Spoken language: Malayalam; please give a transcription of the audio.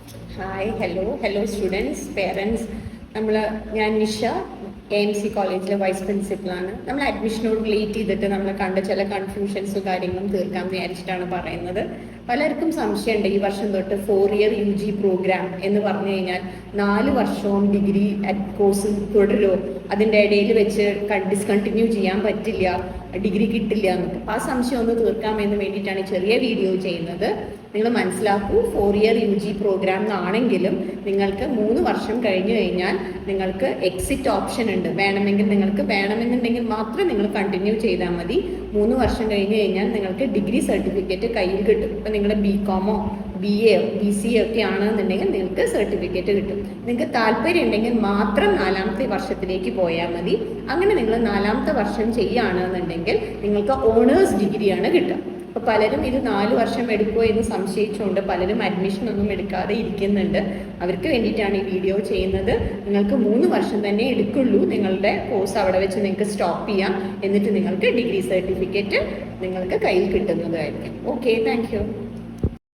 Hello students, parents. ഞാൻ നിഷ AMC കോളേജിലെ വൈസ് പ്രിൻസിപ്പളാണ്. നമ്മൾ അഡ്മിഷനോട് റിലേറ്റ് ചെയ്തിട്ട് നമ്മൾ കണ്ട ചില കൺഫ്യൂഷൻസും കാര്യങ്ങളും തീർക്കാൻ വിചാരിച്ചിട്ടാണ് പറയുന്നത്. പലർക്കും സംശയമുണ്ട് ഈ വർഷം തൊട്ട് 4 year UG പ്രോഗ്രാം എന്ന് പറഞ്ഞു കഴിഞ്ഞാൽ 4 വർഷവും ഡിഗ്രി കോഴ്സ് തുടരുമോ, അതിൻ്റെ ഇടയിൽ വെച്ച് ഡിസ്കണ്ടിന്യൂ ചെയ്യാൻ പറ്റില്ല, ഡിഗ്രി കിട്ടില്ല എന്നൊക്കെ. അപ്പോൾ ആ സംശയം ഒന്ന് തീർക്കാമെന്ന് വേണ്ടിയിട്ടാണ് ചെറിയ വീഡിയോ ചെയ്യുന്നത്. നിങ്ങൾ മനസ്സിലാക്കൂ, 4 year UG പ്രോഗ്രാം ആണെങ്കിലും നിങ്ങൾക്ക് 3 വർഷം കഴിഞ്ഞു കഴിഞ്ഞാൽ നിങ്ങൾക്ക് എക്സിറ്റ് ഓപ്ഷൻ ഉണ്ട്. വേണമെന്നുണ്ടെങ്കിൽ മാത്രം നിങ്ങൾ കണ്ടിന്യൂ ചെയ്താൽ മതി. 3 വർഷം കഴിഞ്ഞു കഴിഞ്ഞാൽ നിങ്ങൾക്ക് ഡിഗ്രി സർട്ടിഫിക്കറ്റ് കയ്യിൽ കിട്ടും. ഇപ്പം നിങ്ങൾ BComോ BA BCA ഒക്കെ ആണെന്നുണ്ടെങ്കിൽ നിങ്ങൾക്ക് സർട്ടിഫിക്കറ്റ് കിട്ടും. നിങ്ങൾക്ക് താല്പര്യം ഉണ്ടെങ്കിൽ മാത്രം 4ാമത്തെ വർഷത്തിലേക്ക് പോയാൽ മതി. അങ്ങനെ നിങ്ങൾ 4ാമത്തെ വർഷം ചെയ്യുകയാണെന്നുണ്ടെങ്കിൽ നിങ്ങൾക്ക് ഓണേഴ്സ് ഡിഗ്രിയാണ് കിട്ടുക. അപ്പോൾ പലരും ഇത് 4 വർഷം എടുക്കുമോ എന്ന് സംശയിച്ചുകൊണ്ട് പലരും അഡ്മിഷൻ ഒന്നും എടുക്കാതെ ഇരിക്കുന്നുണ്ട്. അവർക്ക് വേണ്ടിയിട്ടാണ് ഈ വീഡിയോ ചെയ്യുന്നത്. നിങ്ങൾക്ക് 3 വർഷം തന്നെ എടുക്കുള്ളൂ. നിങ്ങളുടെ കോഴ്സ് അവിടെ വെച്ച് നിങ്ങൾക്ക് സ്റ്റോപ്പ് ചെയ്യാം. എന്നിട്ട് നിങ്ങൾക്ക് ഡിഗ്രി സർട്ടിഫിക്കറ്റ് നിങ്ങൾക്ക് കയ്യിൽ കിട്ടുന്നതായിരിക്കും. Okay, thank you.